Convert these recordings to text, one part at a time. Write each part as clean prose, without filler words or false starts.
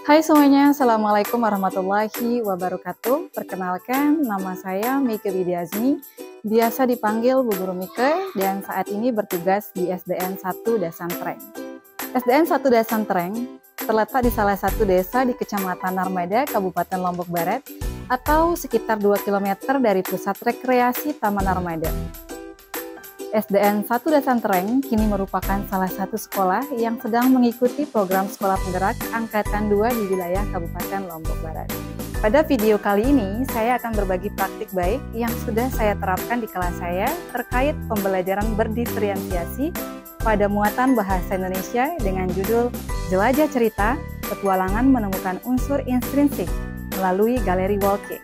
Hai semuanya, Assalamualaikum warahmatullahi wabarakatuh. Perkenalkan, nama saya Mike Widiazmi, biasa dipanggil Bu Guru Mike, dan saat ini bertugas di SDN 1 Dasantreng. SDN 1 Dasantreng terletak di salah satu desa di Kecamatan Narmada, Kabupaten Lombok Barat, atau sekitar 2 km dari pusat rekreasi Taman Narmada. SDN 1 Dasantreng kini merupakan salah satu sekolah yang sedang mengikuti program Sekolah Penggerak Angkatan 2 di wilayah Kabupaten Lombok Barat. Pada video kali ini, saya akan berbagi praktik baik yang sudah saya terapkan di kelas saya terkait pembelajaran berdiferensiasi pada muatan bahasa Indonesia dengan judul Jelajah Cerita, Petualangan Menemukan Unsur Intrinsik melalui Galeri Walkie.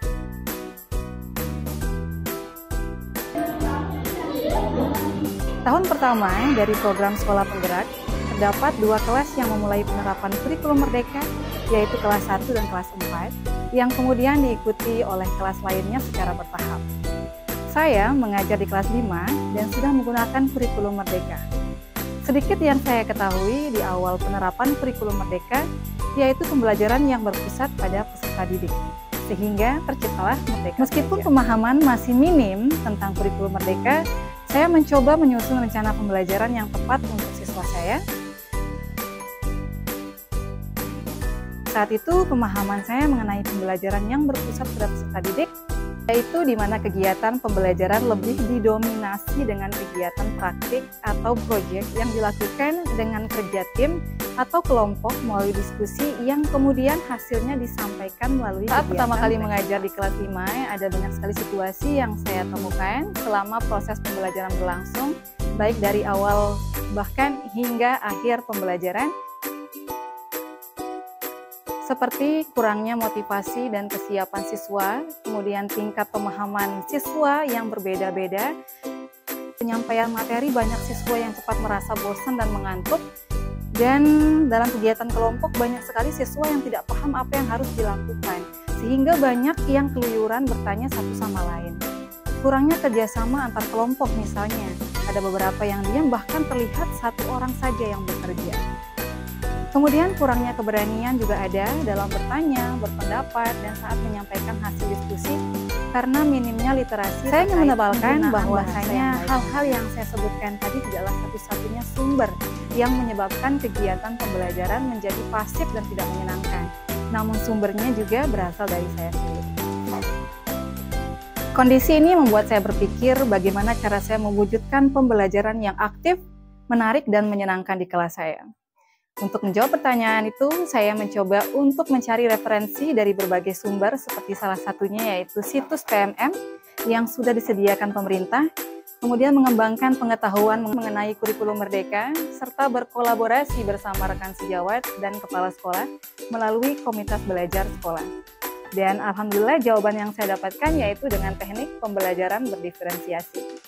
Tahun pertama dari program Sekolah Penggerak, terdapat 2 kelas yang memulai penerapan kurikulum merdeka, yaitu kelas 1 dan kelas 4, yang kemudian diikuti oleh kelas lainnya secara bertahap. Saya mengajar di kelas 5 dan sudah menggunakan kurikulum merdeka. Sedikit yang saya ketahui di awal penerapan kurikulum merdeka, yaitu pembelajaran yang berpusat pada peserta didik, sehingga terciptalah Merdeka. Meskipun pemahaman masih minim tentang kurikulum merdeka, saya mencoba menyusun rencana pembelajaran yang tepat untuk siswa saya. Saat itu, pemahaman saya mengenai pembelajaran yang berpusat pada peserta didik, yaitu di mana kegiatan pembelajaran lebih didominasi dengan kegiatan praktik atau proyek yang dilakukan dengan kerja tim atau kelompok melalui diskusi yang kemudian hasilnya disampaikan melalui kegiatan. Saat pertama kali mengajar di kelas 5, ada banyak sekali situasi yang saya temukan selama proses pembelajaran berlangsung, baik dari awal bahkan hingga akhir pembelajaran, seperti kurangnya motivasi dan kesiapan siswa, kemudian tingkat pemahaman siswa yang berbeda-beda, penyampaian materi banyak siswa yang cepat merasa bosan dan mengantuk, dan dalam kegiatan kelompok banyak sekali siswa yang tidak paham apa yang harus dilakukan, sehingga banyak yang keluyuran bertanya satu sama lain. Kurangnya kerjasama antar kelompok misalnya, ada beberapa yang diam bahkan terlihat satu orang saja yang bekerja. Kemudian kurangnya keberanian juga ada dalam bertanya, berpendapat, dan saat menyampaikan hasil diskusi karena minimnya literasi. Saya ingin menebalkan bahwasanya hal-hal yang saya sebutkan tadi tidaklah satu-satunya sumber yang menyebabkan kegiatan pembelajaran menjadi pasif dan tidak menyenangkan. Namun sumbernya juga berasal dari saya sendiri. Kondisi ini membuat saya berpikir bagaimana cara saya mewujudkan pembelajaran yang aktif, menarik, dan menyenangkan di kelas saya. Untuk menjawab pertanyaan itu, saya mencoba untuk mencari referensi dari berbagai sumber seperti salah satunya yaitu situs PMM yang sudah disediakan pemerintah, kemudian mengembangkan pengetahuan mengenai kurikulum merdeka, serta berkolaborasi bersama rekan sejawat dan kepala sekolah melalui komunitas belajar sekolah. Dan alhamdulillah jawaban yang saya dapatkan yaitu dengan teknik pembelajaran berdiferensiasi.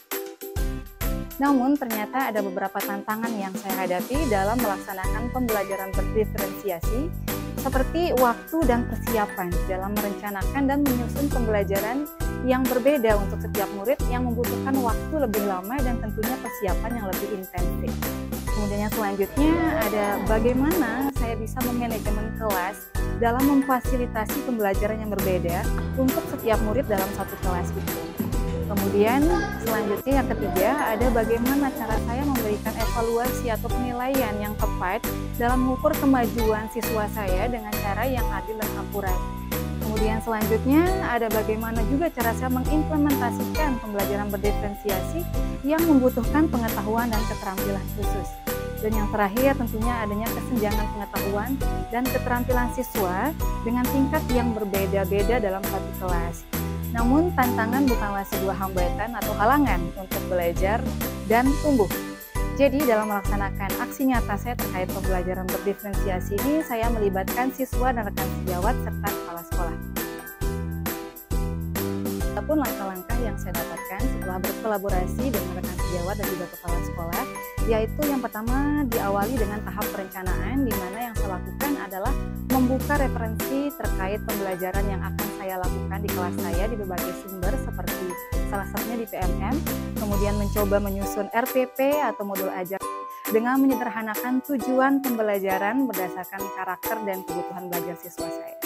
Namun ternyata ada beberapa tantangan yang saya hadapi dalam melaksanakan pembelajaran berdiferensiasi, seperti waktu dan persiapan dalam merencanakan dan menyusun pembelajaran yang berbeda untuk setiap murid yang membutuhkan waktu lebih lama dan tentunya persiapan yang lebih intensif. Kemudian yang selanjutnya ada bagaimana saya bisa memanajemen kelas dalam memfasilitasi pembelajaran yang berbeda untuk setiap murid dalam satu kelas itu. Kemudian selanjutnya yang ketiga ada bagaimana cara saya memberikan evaluasi atau penilaian yang tepat dalam mengukur kemajuan siswa saya dengan cara yang adil dan akurat. Kemudian selanjutnya ada bagaimana juga cara saya mengimplementasikan pembelajaran berdiferensiasi yang membutuhkan pengetahuan dan keterampilan khusus. Dan yang terakhir tentunya adanya kesenjangan pengetahuan dan keterampilan siswa dengan tingkat yang berbeda-beda dalam satu kelas. Namun tantangan bukanlah sebuah hambatan atau halangan untuk belajar dan tumbuh. Jadi dalam melaksanakan aksi nyata saya terkait pembelajaran berdiferensiasi ini, saya melibatkan siswa dan rekan sejawat serta kepala sekolah. Adapun langkah-langkah yang saya dapatkan setelah berkolaborasi dengan rekan sejawat dan juga kepala sekolah, yaitu yang pertama diawali dengan tahap perencanaan, di mana yang saya lakukan adalah membuka referensi terkait pembelajaran yang akan saya lakukan di kelas saya di berbagai sumber seperti salah satunya di PMM, kemudian mencoba menyusun RPP atau modul ajar. dengan menyederhanakan tujuan pembelajaran berdasarkan karakter dan kebutuhan belajar siswa saya.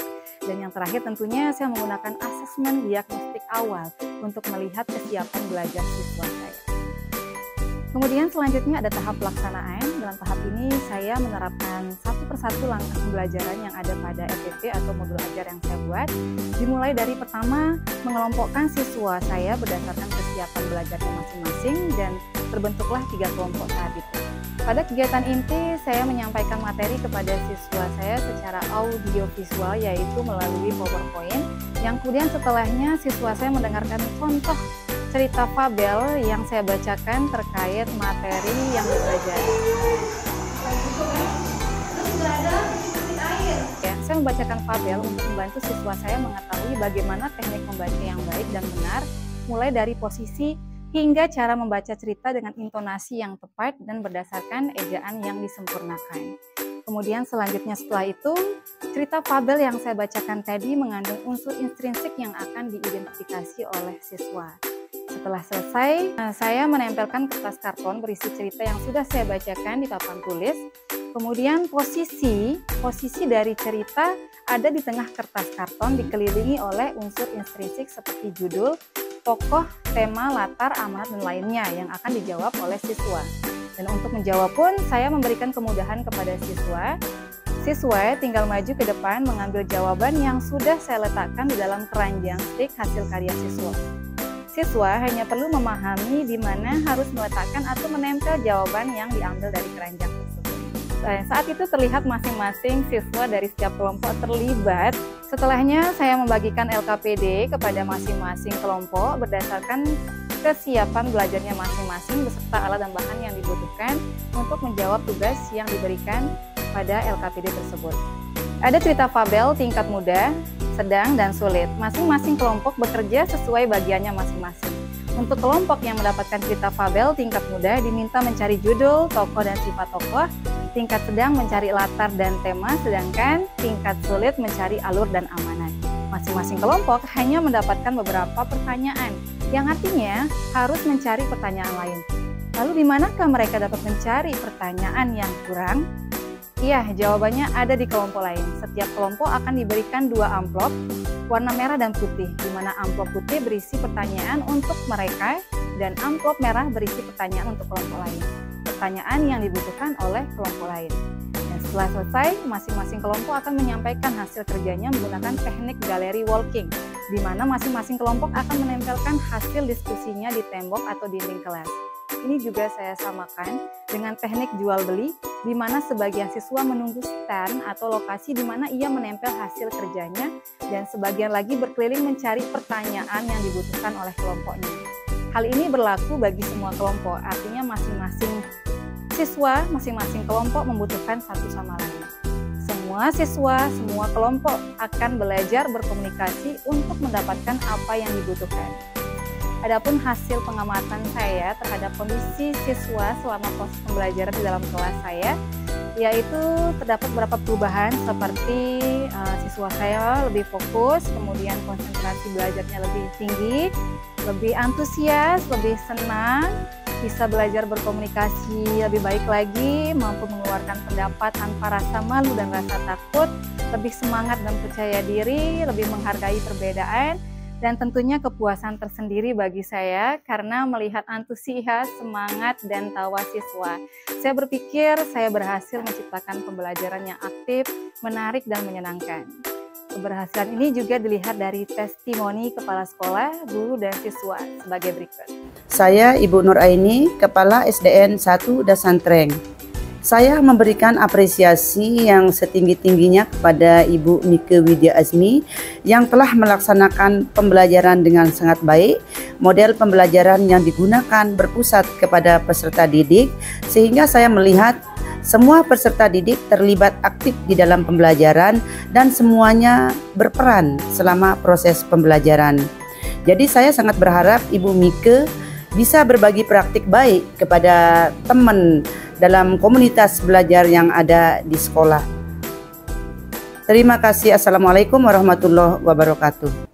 Dan yang terakhir tentunya saya menggunakan asesmen diagnostik awal untuk melihat kesiapan belajar siswa saya. Kemudian selanjutnya ada tahap pelaksanaan. Dalam tahap ini saya menerapkan satu persatu langkah pembelajaran yang ada pada FPP atau modul ajar yang saya buat. Dimulai dari pertama, mengelompokkan siswa saya berdasarkan kesiapan belajarnya masing-masing dan terbentuklah 3 kelompok saat itu. Pada kegiatan inti, saya menyampaikan materi kepada siswa saya secara audio-visual, yaitu melalui PowerPoint, yang kemudian setelahnya siswa saya mendengarkan contoh cerita fabel yang saya bacakan terkait materi yang dipelajari. Ya, saya membacakan fabel untuk membantu siswa saya mengetahui bagaimana teknik membaca yang baik dan benar, mulai dari posisi hingga cara membaca cerita dengan intonasi yang tepat dan berdasarkan ejaan yang disempurnakan. Kemudian selanjutnya setelah itu, cerita fabel yang saya bacakan tadi mengandung unsur intrinsik yang akan diidentifikasi oleh siswa. Setelah selesai, saya menempelkan kertas karton berisi cerita yang sudah saya bacakan di papan tulis. Kemudian posisi dari cerita ada di tengah kertas karton dikelilingi oleh unsur intrinsik seperti judul, tokoh, tema, latar, amanat, dan lainnya yang akan dijawab oleh siswa. Dan untuk menjawab pun, saya memberikan kemudahan kepada siswa. Siswa tinggal maju ke depan mengambil jawaban yang sudah saya letakkan di dalam keranjang stik hasil karya siswa. Siswa hanya perlu memahami di mana harus meletakkan atau menempel jawaban yang diambil dari keranjang tersebut. Dan saat itu terlihat masing-masing siswa dari setiap kelompok terlibat. Setelahnya saya membagikan LKPD kepada masing-masing kelompok berdasarkan kesiapan belajarnya masing-masing beserta alat dan bahan yang dibutuhkan untuk menjawab tugas yang diberikan pada LKPD tersebut. Ada cerita fabel tingkat mudah, sedang, dan sulit. Masing-masing kelompok bekerja sesuai bagiannya masing-masing. Untuk kelompok yang mendapatkan cerita fabel tingkat mudah diminta mencari judul, tokoh, dan sifat tokoh. Tingkat sedang mencari latar dan tema, sedangkan tingkat sulit mencari alur dan amanat. Masing-masing kelompok hanya mendapatkan beberapa pertanyaan, yang artinya harus mencari pertanyaan lain. Lalu di manakah mereka dapat mencari pertanyaan yang kurang? Iya, jawabannya ada di kelompok lain. Setiap kelompok akan diberikan 2 amplop warna merah dan putih, di mana amplop putih berisi pertanyaan untuk mereka dan amplop merah berisi pertanyaan untuk kelompok lain. Pertanyaan yang dibutuhkan oleh kelompok lain. Dan setelah selesai, masing-masing kelompok akan menyampaikan hasil kerjanya menggunakan teknik gallery walking, di mana masing-masing kelompok akan menempelkan hasil diskusinya di tembok atau dinding kelas. Ini juga saya samakan dengan teknik jual beli, di mana sebagian siswa menunggu stand atau lokasi di mana ia menempel hasil kerjanya, dan sebagian lagi berkeliling mencari pertanyaan yang dibutuhkan oleh kelompoknya. Hal ini berlaku bagi semua kelompok, artinya masing-masing siswa, masing-masing kelompok membutuhkan satu sama lain. Semua siswa, semua kelompok akan belajar berkomunikasi untuk mendapatkan apa yang dibutuhkan. Adapun hasil pengamatan saya terhadap kondisi siswa selama proses pembelajaran di dalam kelas saya, yaitu terdapat beberapa perubahan seperti siswa saya lebih fokus, kemudian konsentrasi belajarnya lebih tinggi, lebih antusias, lebih senang, bisa belajar berkomunikasi lebih baik lagi, mampu mengeluarkan pendapat tanpa rasa malu dan rasa takut, lebih semangat dan percaya diri, lebih menghargai perbedaan, dan tentunya kepuasan tersendiri bagi saya karena melihat antusias, semangat, dan tawa siswa. Saya berpikir saya berhasil menciptakan pembelajaran yang aktif, menarik, dan menyenangkan. Keberhasilan ini juga dilihat dari testimoni kepala sekolah, guru, dan siswa sebagai berikut. Saya Ibu Nur Aini, Kepala SDN 1 Dasantreng. Saya memberikan apresiasi yang setinggi-tingginya kepada Ibu Mike Widya Azmi yang telah melaksanakan pembelajaran dengan sangat baik. Model pembelajaran yang digunakan berpusat kepada peserta didik, sehingga saya melihat semua peserta didik terlibat aktif di dalam pembelajaran dan semuanya berperan selama proses pembelajaran. Jadi saya sangat berharap Ibu Mike bisa berbagi praktik baik kepada teman dalam komunitas belajar yang ada di sekolah. Terima kasih. Assalamualaikum warahmatullahi wabarakatuh.